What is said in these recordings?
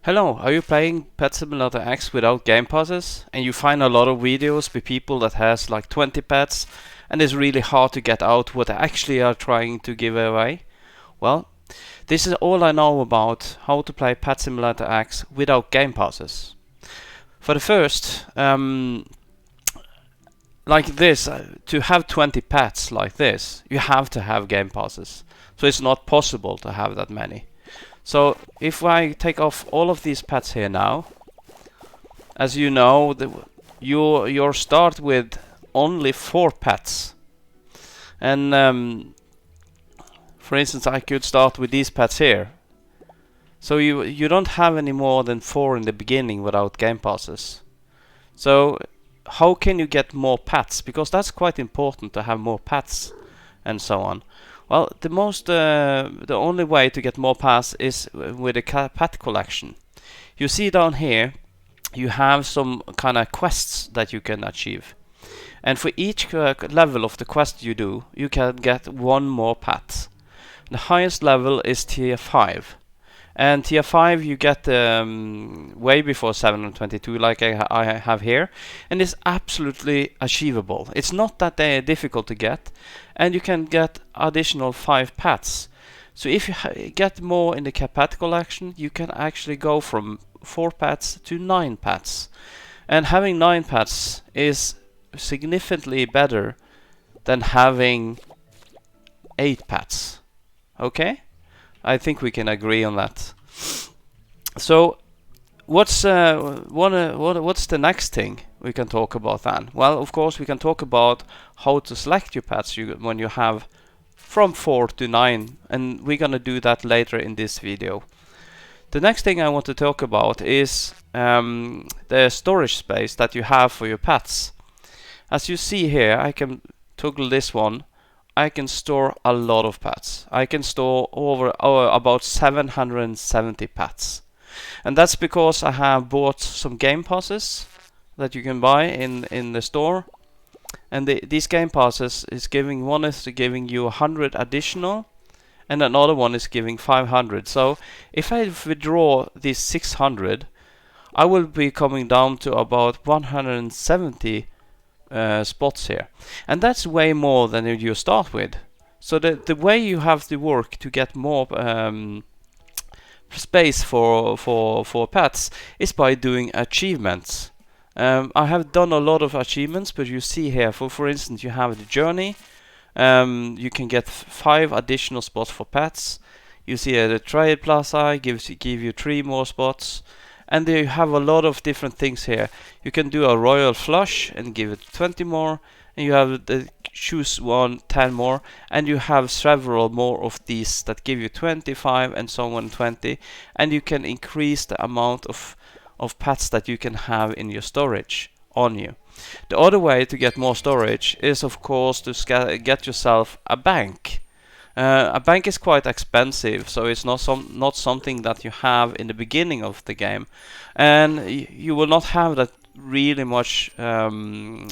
Hello, are you playing Pet Simulator X without Gamepasses and you find a lot of videos with people that has like 20 pets and it's really hard to get out what they actually are trying to give away? Well, this is all I know about how to play Pet Simulator X without Gamepasses. For the first, like this, to have 20 pets like this, you have to have Gamepasses. So it's not possible to have that many. So if I take off all of these pets here now, as you know, you start with only 4 pets. And for instance, I could start with these pets here. So you don't have any more than 4 in the beginning without Gamepasses. So how can you get more pets? Because that's quite important to have more pets and so on. Well, the only way to get more pets is with a pet collection. You see down here, you have some kind of quests that you can achieve. And for each level of the quest you do, you can get 1 more pet. The highest level is tier 5. And tier 5 you get way before 722 like I have here. And it's absolutely achievable. It's not that difficult to get. And you can get additional 5 pets. So if you get more in the pet collection, you can actually go from 4 pets to 9 pets. And having 9 pets is significantly better than having 8 pets. Okay? I think we can agree on that. So what's the next thing we can talk about then? Well, of course we can talk about how to select your pets when you have from 4 to 9, and we're gonna do that later in this video. The next thing I want to talk about is the storage space that you have for your pets. As you see here, I can toggle this one. I can store a lot of pets. I can store about 770 pets. And that's because I have bought some Gamepasses that you can buy in the store. And these Gamepasses is giving, one is giving you 100 additional, and another one is giving 500. So if I withdraw these 600, I will be coming down to about 170 spots here, and that's way more than you start with. So the way you have to work to get more space for pets is by doing achievements. I have done a lot of achievements, but you see here, for instance, you have the journey. You can get 5 additional spots for pets. You see the trade plaza give you 3 more spots. And you have a lot of different things here. You can do a royal flush and give it 20 more. And you have the choose 10 more. And you have several more of these that give you 25 and so on 20. And you can increase the amount of pets that you can have in your storage on you. The other way to get more storage is of course to get yourself a bank. A bank is quite expensive, so it's not something that you have in the beginning of the game, and you will not have that really much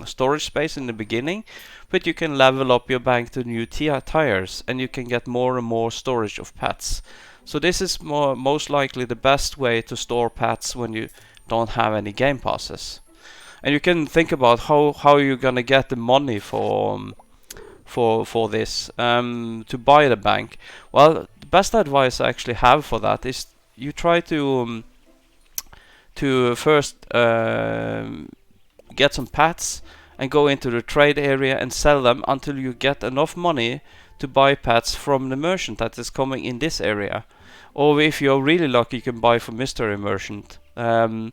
storage space in the beginning, but you can level up your bank to new tiers, and you can get more and more storage of pets. So this is most likely the best way to store pets when you don't have any Gamepasses. And you can think about how you're gonna get the money for this to buy the bank. Well, the best advice I actually have for that is you try to first get some pets and go into the trade area and sell them until you get enough money to buy pets from the merchant that is coming in this area. Or if you're really lucky, you can buy from mystery merchant. And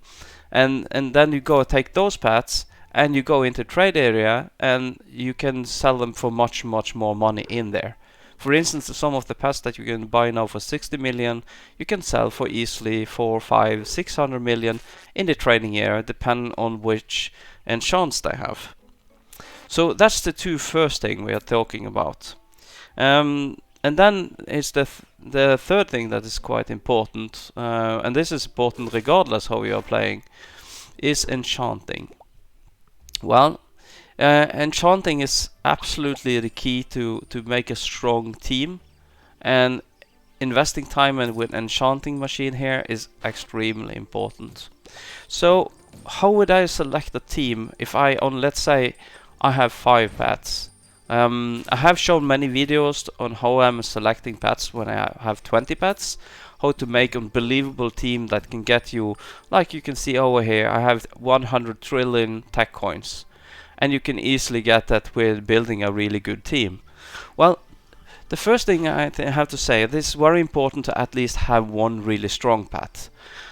then you go take those pets and you go into trade area and you can sell them for much more money in there. For instance, some of the pets that you can buy now for 60 million, you can sell for easily 4, 5, 600 million in the trading area, depending on which enchants they have. So that's the two first thing we are talking about. And then is the third thing that is quite important, and this is important regardless how you are playing, is enchanting. Well, enchanting is absolutely the key to make a strong team, and investing time and with enchanting machine here is extremely important. So how would I select a team if I on, let's say I have 5 pets? I have shown many videos on how I'm selecting pets when I have 20 pets, how to make an unbelievable team that can get you, like you can see over here, I have 100 trillion tech coins, and you can easily get that with building a really good team. Well, the first thing I have to say, this is very important to at least have one really strong pet.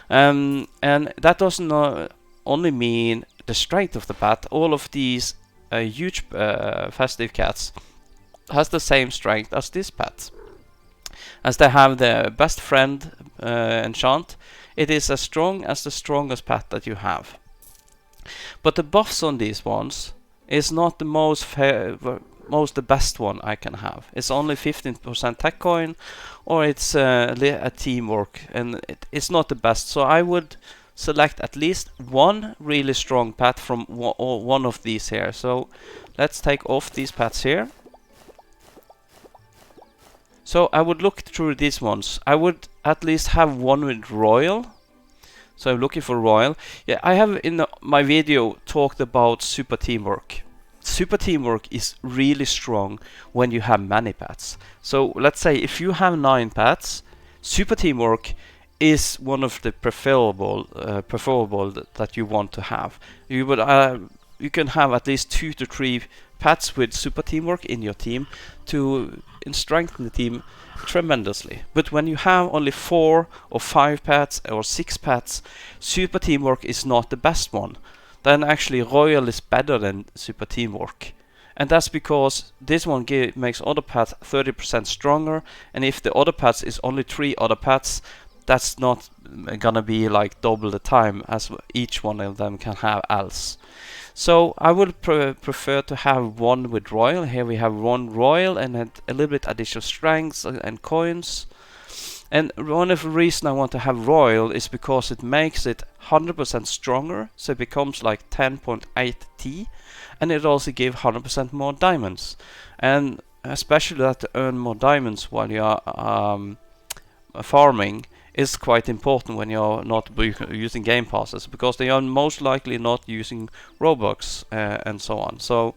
And that doesn't only mean the strength of the pet. All of these huge festive cats has the same strength as this pet. As they have the best friend enchant, it is as strong as the strongest pet that you have. But the buffs on these ones is not the most the best one I can have. It's only 15% tech coin, or it's a teamwork, and it's not the best. So I would select at least one really strong pet from one of these here. So let's take off these pets here. So I would look through these ones. I would at least have one with royal. So I'm looking for royal. Yeah, I have in my video talked about super teamwork. Super teamwork is really strong when you have many pets. So let's say if you have 9 pets, super teamwork is one of the preferable that you want to have. You can have at least 2 to 3 pets with super teamwork in your team to strengthen the team tremendously. But when you have only 4 or 5 pets or 6 pets, super teamwork is not the best one. Then actually royal is better than super teamwork. And that's because this one makes other pets 30% stronger, and if the other pets is only 3 other pets, that's not gonna be like double the time as each one of them can have else. So I would prefer to have one with royal. Here we have one royal and a little bit additional strengths and coins. And one of the reasons I want to have royal is because it makes it 100% stronger, so it becomes like 10.8 T, and it also gives 100% more diamonds. And especially that to earn more diamonds while you are farming is quite important when you're not using game passes, because they are most likely not using Roblox and so on. So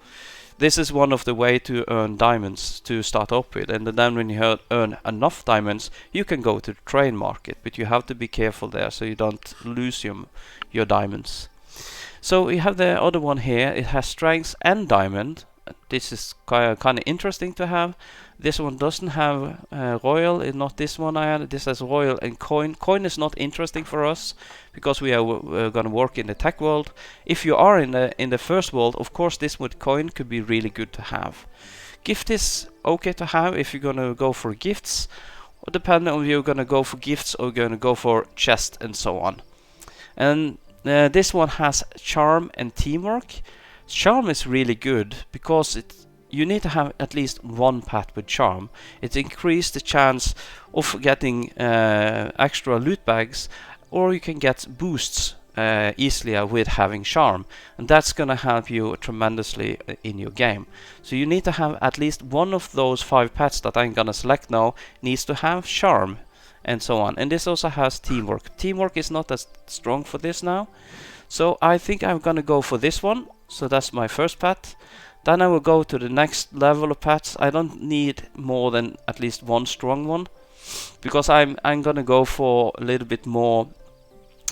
this is one of the way to earn diamonds to start up with, and then when you earn enough diamonds, you can go to the trade market, but you have to be careful there so you don't lose your diamonds. So we have the other one here. It has strength and diamond. This is kind of interesting to have. This one doesn't have royal, not this one I had. This has royal and coin. Coin is not interesting for us because we are going to work in the tech world. If you are in the first world, of course this with coin could be really good to have. Gift is okay to have if you're going to go for gifts, or depending on if you're going to go for gifts or going to go for chest and so on. And this one has charm and teamwork. Charm is really good because you need to have at least one pet with charm. It increases the chance of getting extra loot bags, or you can get boosts easily with having charm, and that's gonna help you tremendously in your game. So you need to have at least one of those 5 pets that I'm gonna select now needs to have charm and so on. And this also has teamwork. Teamwork is not as strong for this now, so I think I'm gonna go for this one. So that's my first pet. Then I will go to the next level of pets. I don't need more than at least one strong one, because I'm gonna go for a little bit more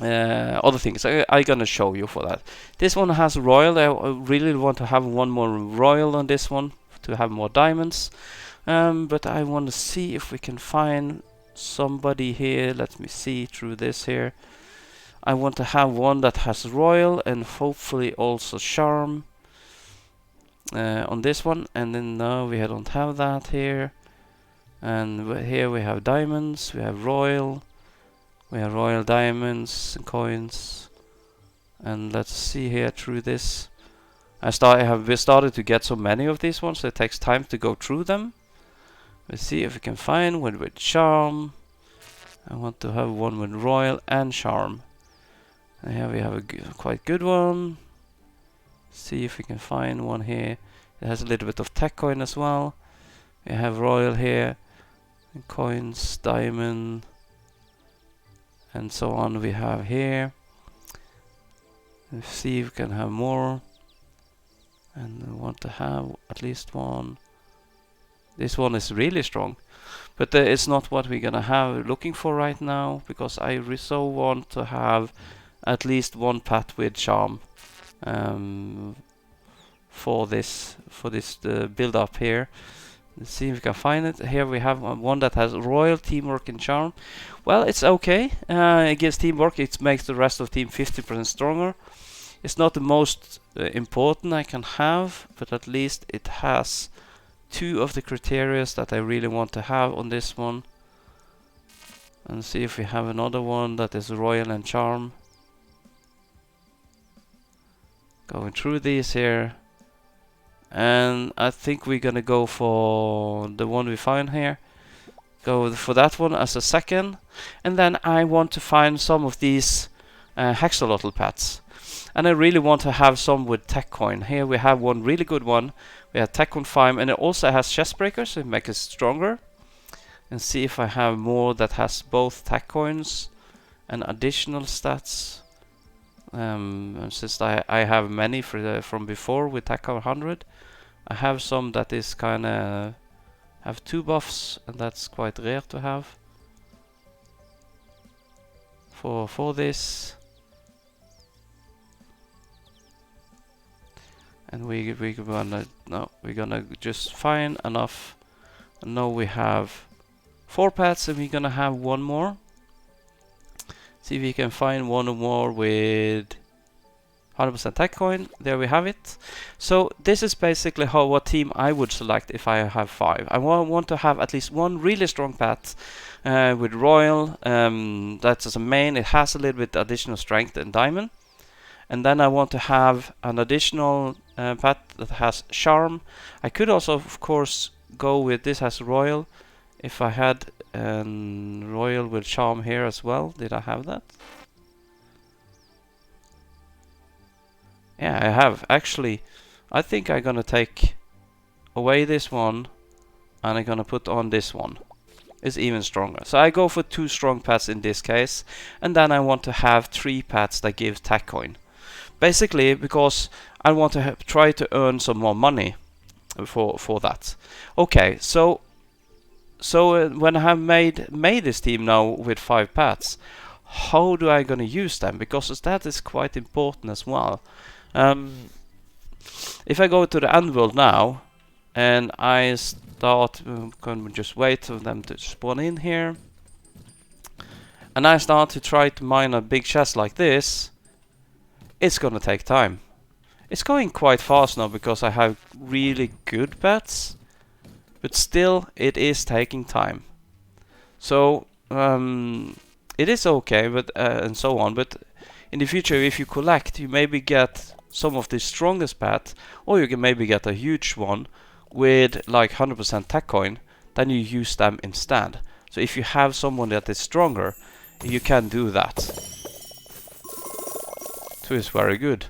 other things. I'm gonna show you for that. This one has royal. I really want to have one more royal on this one to have more diamonds. But I want to see if we can find somebody here. Let me see through this here. I want to have one that has royal and hopefully also charm on this one. And then no, we don't have that here. And here we have diamonds, we have royal diamonds and coins. And let's see here through this. We started to get so many of these ones, so it takes time to go through them. Let's see if we can find one with charm. I want to have one with royal and charm. And here we have a quite good one. See if we can find one here. It has a little bit of tech coin as well. We have royal here. coins, diamond, and so on we have here. Let's see if we can have more. And I want to have at least one. This one is really strong. But it's not what we're gonna have looking for right now, because I so want to have at least one pet with charm for this build up here. Let's see if we can find it. Here we have one that has royal, teamwork, and charm. Well, it's okay. It gives teamwork. It makes the rest of the team 50% stronger. It's not the most important I can have, but at least it has 2 of the criteria that I really want to have on this one. And see if we have another one that is royal and charm. Going through these here. And I think we're gonna go for the one we find here. Go for that one as a second. And then I want to find some of these Hexalotl pets. And I really want to have some with tech coin. Here we have one really good one. We have tech coin 5, and it also has chest breakers, so it makes it stronger. And see if I have more that has both tech coins and additional stats. And since I have many from before with tech coin 100, I have some that is kind of have 2 buffs, and that's quite rare to have for this. And we're gonna just find enough. And now we have 4 pets, and we're gonna have one more. See if we can find one more with 100% tech coin. There we have it. So this is basically what team I would select if I have 5. I want to have at least one really strong pet with royal. That's as a main. It has a little bit additional strength and diamond. And then I want to have an additional pet that has charm. I could also, of course, go with this as royal. If I had royal with charm here as well. Did I have that? Yeah, I have. Actually, I think I'm gonna take away this one, and I'm gonna put on this one. It's even stronger. So I go for 2 strong pets in this case. And then I want to have 3 pets that give tech coin. Basically, because I want to try to earn some more money for that. Okay, so when I have made this team now with 5 pets, how do I gonna use them? Because that is quite important as well. If I go to the end world now, and I start, can just wait for them to spawn in here, and I start to try to mine a big chest like this, it's gonna take time. It's going quite fast now because I have really good pets, but still it is taking time. So it is okay, but and so on. But in the future, if you collect, you maybe get some of the strongest pet, or you can maybe get a huge one with like 100% tech coin. Then you use them instead. So if you have someone that is stronger, you can do that. So it's very good.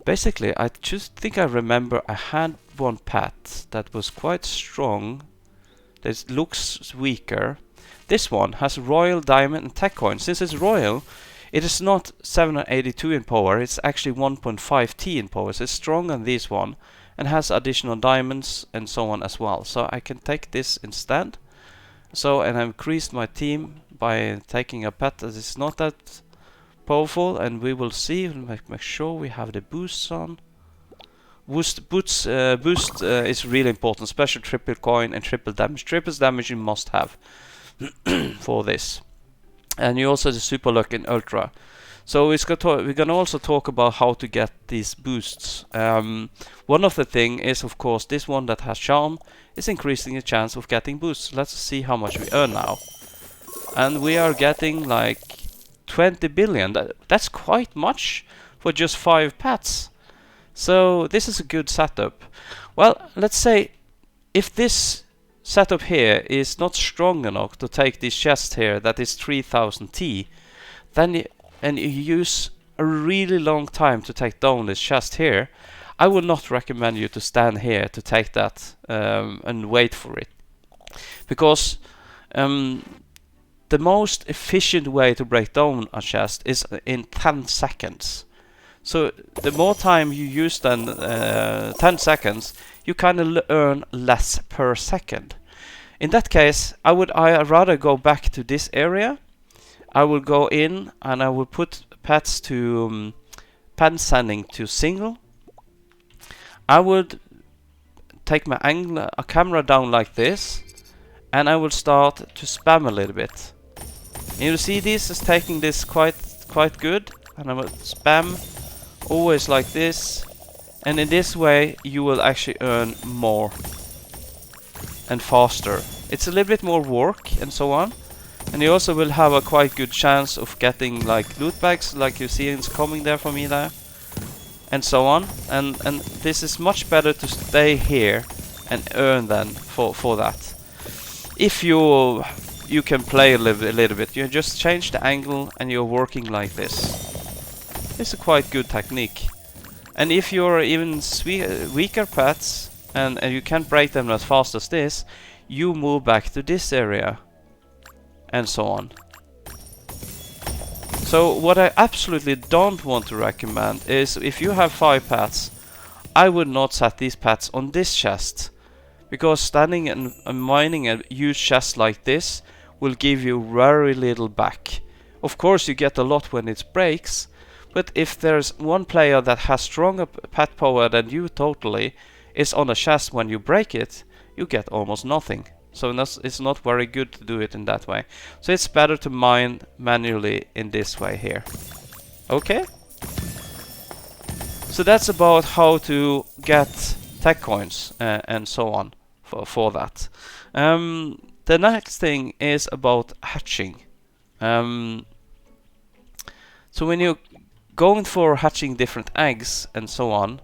Basically, I just think I remember I had one pet that was quite strong. That looks weaker. This one has royal, diamond, and tech coin. Since it's royal, it is not 782 in power. It's actually 1.5T in power. So it's stronger than this one, and has additional diamonds and so on as well. So I can take this instead. So, and I've increased my team by taking a pet that is not that powerful, and we will see. Make sure we have the boosts on. Boost is really important. Special triple coin and triple damage. Triple damage you must have for this. And you also have the super luck in ultra. So we're gonna also talk about how to get these boosts. One of the thing is, of course, this one that has charm is increasing the chance of getting boosts. Let's see how much we earn now. And we are getting like 20 billion. That's quite much for just 5 pets. So this is a good setup. Well, let's say if this setup here is not strong enough to take this chest here that is 3000 T, then and you use a really long time to take down this chest here, I would not recommend you to stand here to take that and wait for it. Because The most efficient way to break down a chest is in 10 seconds. So the more time you use than 10 seconds, you kind of earn less per second. In that case, I'd rather go back to this area. I will go in and I will put pets to pen sending to single. I would take my angle, a camera down like this, and I will start to spam a little bit. And you'll see this is taking this quite good, and I will spam always like this, and in this way you will actually earn more and faster. It's a little bit more work and so on, and you also will have a quite good chance of getting like loot bags, like you see it's coming there for me there, and so on. And this is much better to stay here and earn then for that. If you can play a little bit, you just change the angle and you're working like this. It's a quite good technique. And if you're even weaker pets and you can't break them as fast as this, you move back to this area and so on. So what I absolutely don't want to recommend is, if you have 5 pets, I would not set these pets on this chest, because standing and mining a huge chest like this will give you very little back. Of course you get a lot when it breaks, but if there's one player that has stronger pet power than you totally is on a chest when you break it, you get almost nothing. So it's not very good to do it in that way. So it's better to mine manually in this way here. Okay? So that's about how to get tech coins and so on for that. The next thing is about hatching. So when you're going for hatching different eggs and so on,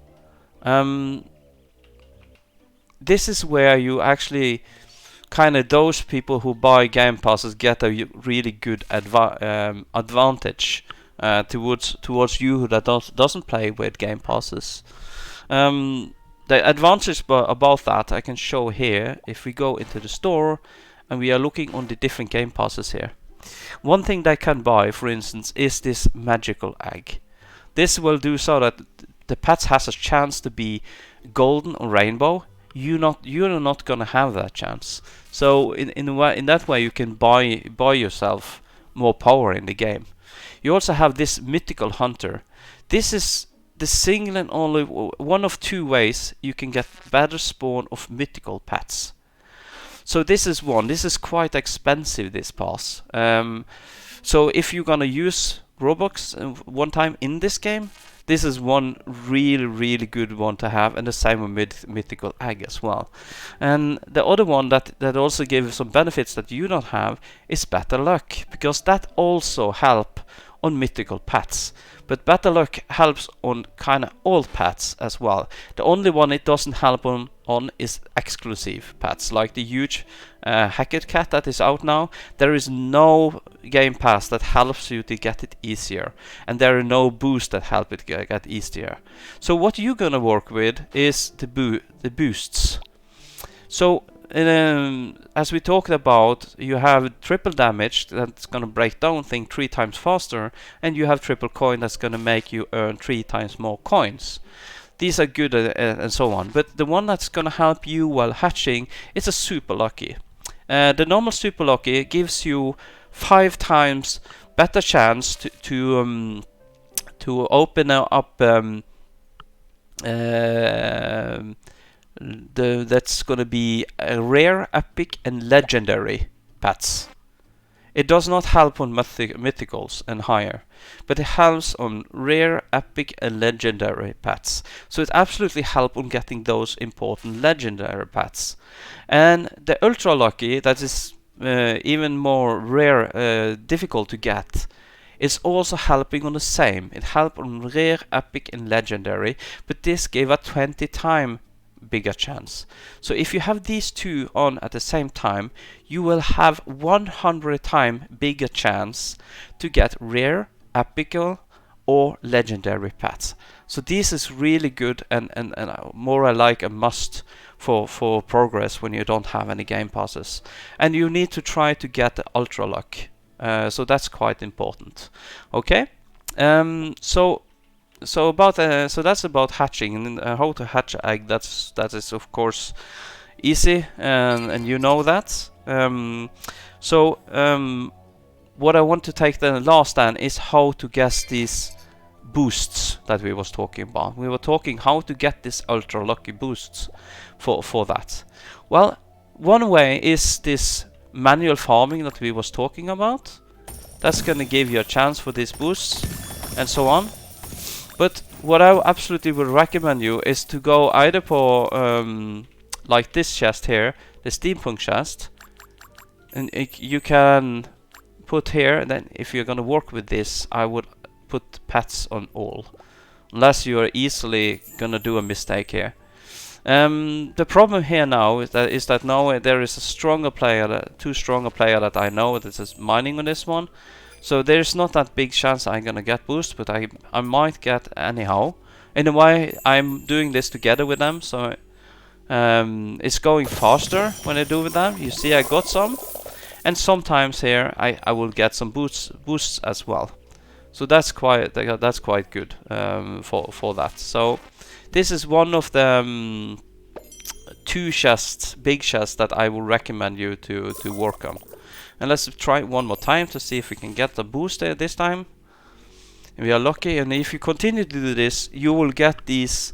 this is where you actually kind of, those people who buy game passes get a really good advantage towards you that doesn't play with game passes. The advantage about that I can show here. If we go into the store and we are looking on the different game passes here, one thing they can buy, for instance, is this magical egg. This will do so that the pets has a chance to be golden or rainbow. You're not gonna have that chance. So in that way you can buy yourself more power in the game. You also have this Mythical Hunter. This is the single and only one of 2 ways you can get better spawn of mythical pets. So this is one. This is quite expensive, this pass. So if you're gonna use Roblox one time in this game, this is one really good one to have, and the same with Mythical Egg as well. And the other one that also gives some benefits that you don't have is Better Luck, because that also help on mythical pets. But Better Luck helps on kind of all pets as well. The only one it doesn't help on is exclusive pets, like the huge Hackett cat that is out now. There is no game pass that helps you to get it easier, and there are no boosts that help it get easier. So what you're gonna work with is the boosts. So as we talked about, you have triple damage that's gonna break down things 3 times faster, and you have triple coin that's gonna make you earn 3 times more coins. These are good and so on, but the one that's gonna help you while hatching is a Super Lucky. The normal Super Lucky gives you 5 times better chance to open up that's gonna be a rare, epic, and legendary pets. It does not help on mythicals and higher, but it helps on rare, epic, and legendary pets. So it absolutely helps on getting those important legendary pets. And the ultra lucky, that is even more rare, difficult to get, is also helping on the same. It helps on rare, epic, and legendary, but this gave a 20 times bigger chance. So if you have these 2 on at the same time, you will have 100 times bigger chance to get rare, epical, or legendary pets. So this is really good and more like a must for progress when you don't have any game passes. And you need to try to get the ultra luck. So that's quite important. Okay. So that's about hatching and how to hatch an egg. That is of course easy, and you know that. What I want to take the last then is how to guess these boosts that we was talking about. We were talking how to get this ultra lucky boosts for that. Well, one way is this manual farming that we was talking about. That's gonna give you a chance for these boosts and so on. But what I absolutely would recommend you is to go either for like this chest here, the steampunk chest, and you can put here. Then if you're gonna work with this, I would put pets on all, unless you are easily gonna do a mistake here. The problem here now is that now there is a stronger player, two stronger player that I know that is mining on this one. So there's not that big chance I'm gonna get boost, but I might get anyhow. In a way, I'm doing this together with them, so it's going faster when I do with them. You see, I got some, and sometimes here I will get some boosts as well. So that's quite good for that. So this is one of the two big chests that I will recommend you to work on. And let's try one more time to see if we can get the boost there this time. We are lucky, and if you continue to do this, you will get these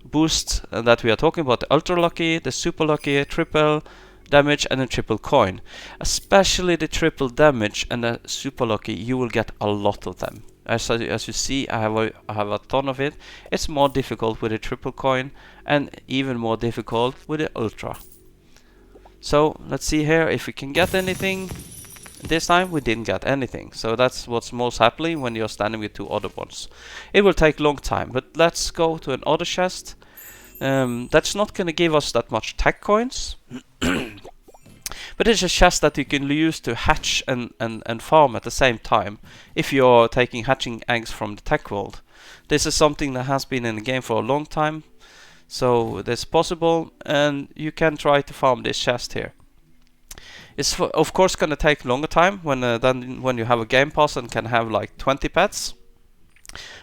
boosts that we are talking about: the ultra lucky, the super lucky, triple damage, and the triple coin. Especially the triple damage and the super lucky, you will get a lot of them. As you see, I have a ton of it. It's more difficult with the triple coin, and even more difficult with the ultra. So let's see here if we can get anything. This time we didn't get anything, so that's what's most happily when you're standing with two other ones. It will take long time, but let's go to another chest. That's not gonna give us that much tech coins, but it's a chest that you can use to hatch and farm at the same time if you're taking hatching eggs from the tech world. This is something that has been in the game for a long time, so that's possible, and you can try to farm this chest here. It's of course gonna take longer time than when you have a game pass and can have like 20 pets.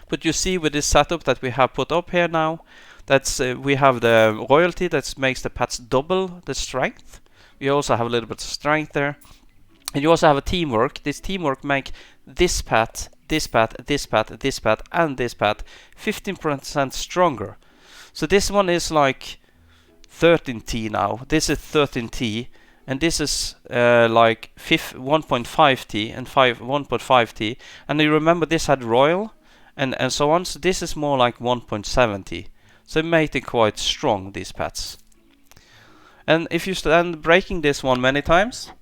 But you see with this setup that we have put up here now, that's we have the royalty that makes the pets double the strength. We also have a little bit of strength there, and you also have a teamwork. This teamwork make this pet, this pet, this pet, this pet, and this pet 15% stronger. So this one is like 13T now. This is 13T, and this is like 1.5T and 1.5T. And you remember this had royal and so on. So this is more like 1.7T. So it made it quite strong, these pets. And if you stand breaking this one many times,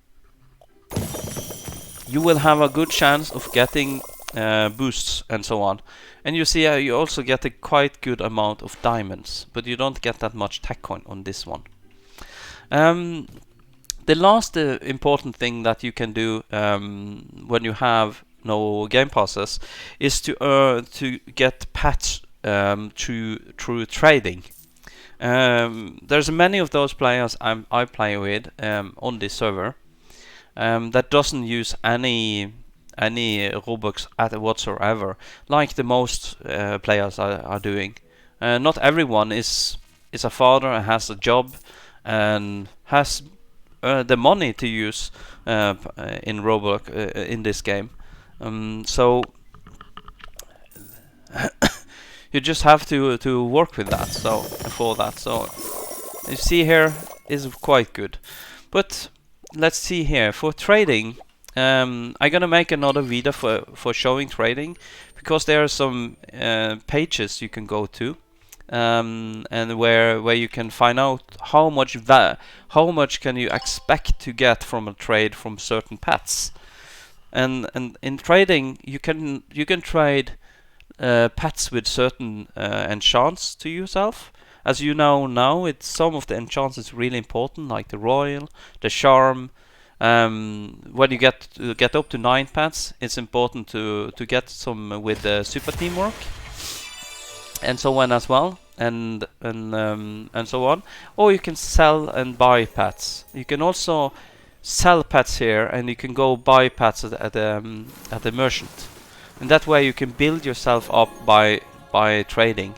you will have a good chance of getting boosts and so on. And you see you also get a quite good amount of diamonds, but you don't get that much tech coin on this one. The last important thing that you can do when you have no game passes is to get pets through trading. There's many of those players I play with on this server that doesn't use any Robux whatsoever, like the most players are doing. Not everyone is a father and has a job and has the money to use in Roblox in this game. So you just have to work with that. So you see here is quite good. But let's see here for trading. I'm gonna make another video for showing trading, because there are some pages you can go to, and where you can find out how much can you expect to get from a trade from certain pets. And in trading you can trade pets with certain enchants to yourself. As you know now, some of the enchants is really important, like the royal, the charm, when you get up to 9 pets, it's important to get some with super teamwork and so on as well, and so on. Or you can sell and buy pets. You can also sell pets here, and you can go buy pets at the merchant. And that way you can build yourself up by trading.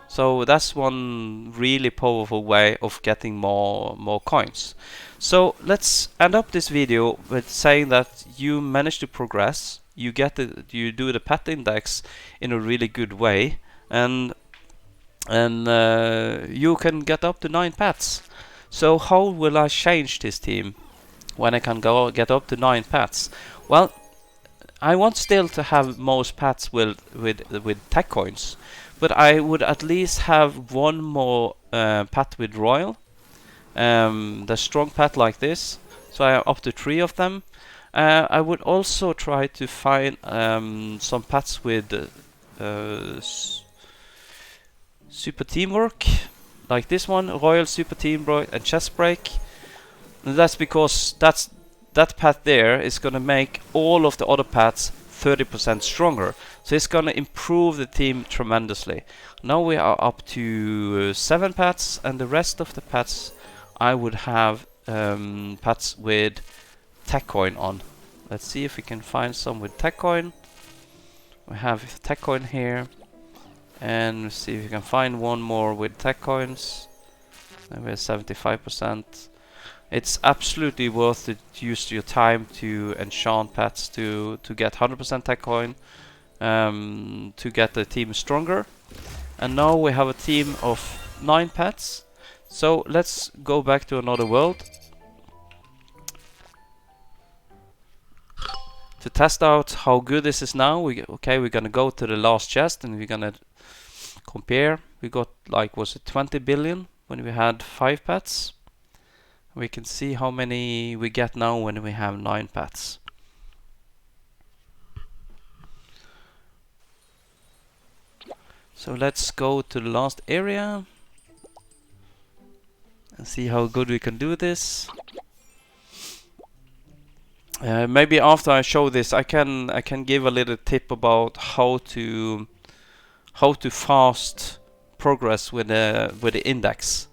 So that's one really powerful way of getting more coins. So let's end up this video with saying that you manage to progress. You do the pet index in a really good way, and you can get up to 9 pets. So how will I change this team when I can get up to 9 pets? Well, I want still to have most pets with tech coins, but I would at least have one more pet with royal, the strong pet like this. So I have up to 3 of them. I would also try to find some pets with super teamwork, like this one, royal, super teamwork, and chest break. And that's because that pet there is gonna make all of the other pets 30% stronger. So it's gonna improve the team tremendously. Now we are up to 7 pets, and the rest of the pets I would have pets with tech coin on. Let's see if we can find some with tech coin. We have tech coin here, and see if we can find one more with tech coins. And we're 75%. It's absolutely worth it to use your time to enchant pets to get 100% tech coin, to get the team stronger. And now we have a team of 9 pets. So let's go back to another world to test out how good this is now. We're gonna go to the last chest, and we're gonna compare. We got, like, was it 20 billion when we had 5 pets? We can see how many we get now when we have 9 pets. So let's go to the last area and see how good we can do this. Maybe after I show this, I can give a little tip about how to fast progress with the index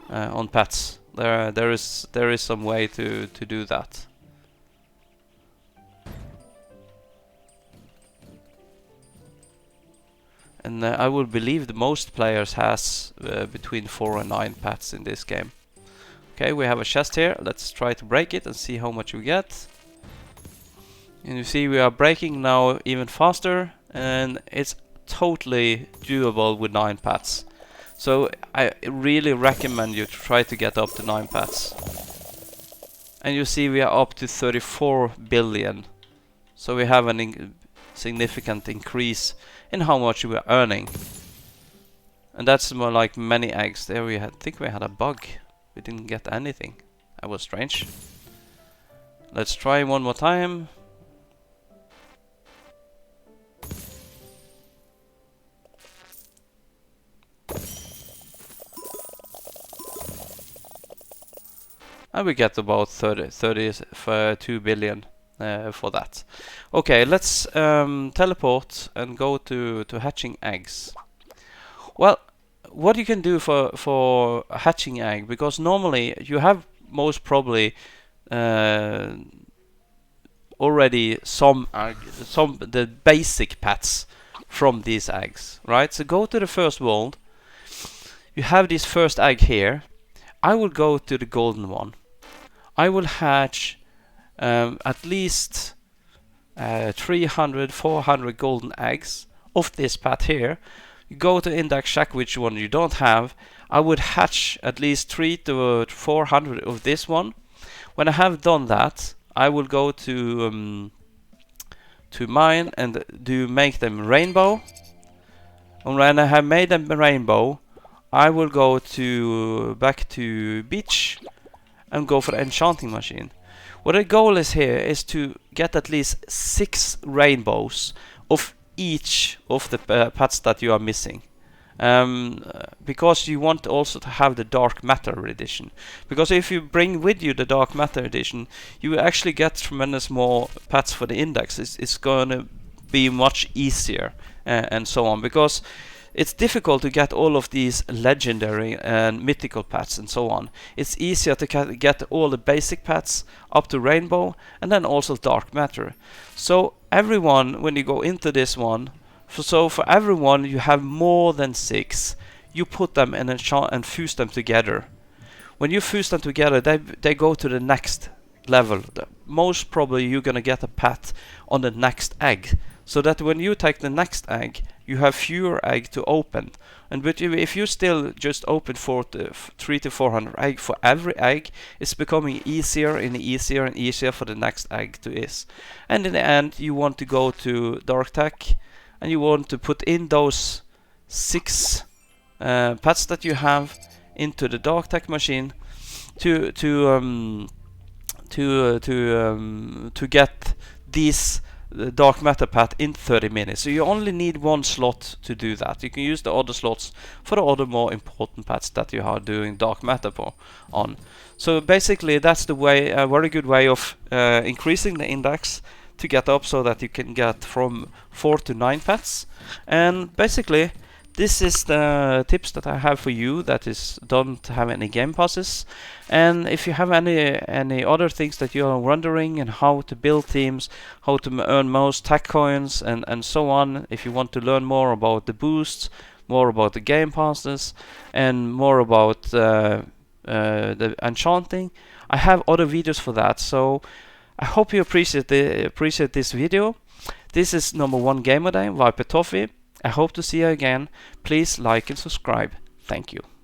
on pets. There is some way to do that. And I would believe the most players has between 4 and 9 pets in this game. Okay, we have a chest here. Let's try to break it and see how much we get. And you see we are breaking now even faster, and it's totally doable with 9 pets. So I really recommend you to try to get up to 9 pets. And you see we are up to 34 billion. So we have a significant increase in how much we are earning. And that's more like many eggs. There we think we had a bug. We didn't get anything. That was strange. Let's try one more time. And we get about 32 billion for that. Okay, let's teleport and go to hatching eggs. Well, what you can do for hatching egg, because normally you have most probably already some the basic pets from these eggs, right? So go to the first world. You have this first egg here. I will go to the golden one. I will hatch at least 300, 400 golden eggs of this pet here. You go to index, check which one you don't have. I would hatch at least 300 to 400 of this one. When I have done that, I will go to mine and make them rainbow. And when I have made them rainbow, I will go back to beach and go for the enchanting machine. What the goal is here is to get at least 6 rainbows of each of the pets that you are missing. because you want also to have the dark matter edition. Because if you bring with you the dark matter edition, you will actually get tremendous more pets for the index. It's going to be much easier and so on, because it's difficult to get all of these legendary and mythical pets and so on. It's easier to get all the basic pets up to rainbow, and then also dark matter. So everyone, when you go into this one, so for everyone you have more than 6, you put them in and fuse them together. When you fuse them together, they go to the next level. Most probably you're gonna get a pet on the next egg, so that when you take the next egg, you have fewer eggs to open. And but if you still just open 300 to 400 eggs for every egg, it's becoming easier and easier and easier for the next egg to is. And in the end, you want to go to Dark Tech, and you want to put in those 6 pets that you have into the Dark Tech machine to get these dark matter pet in 30 minutes. So you only need 1 slot to do that. You can use the other slots for the other more important pets that you are doing dark matter on. So basically that's the way, a very good way of increasing the index to get up, so that you can get from 4 to 9 pets. And basically this is the tips that I have for you that don't have any game passes. And if you have any other things that you are wondering, and how to build teams, how to earn most tech coins, and so on, if you want to learn more about the boosts, more about the game passes, and more about the enchanting, I have other videos for that. So I hope you appreciate this video. This is number 1 Gamer Day, Viper Toffee. I hope to see you again. Please like and subscribe. Thank you.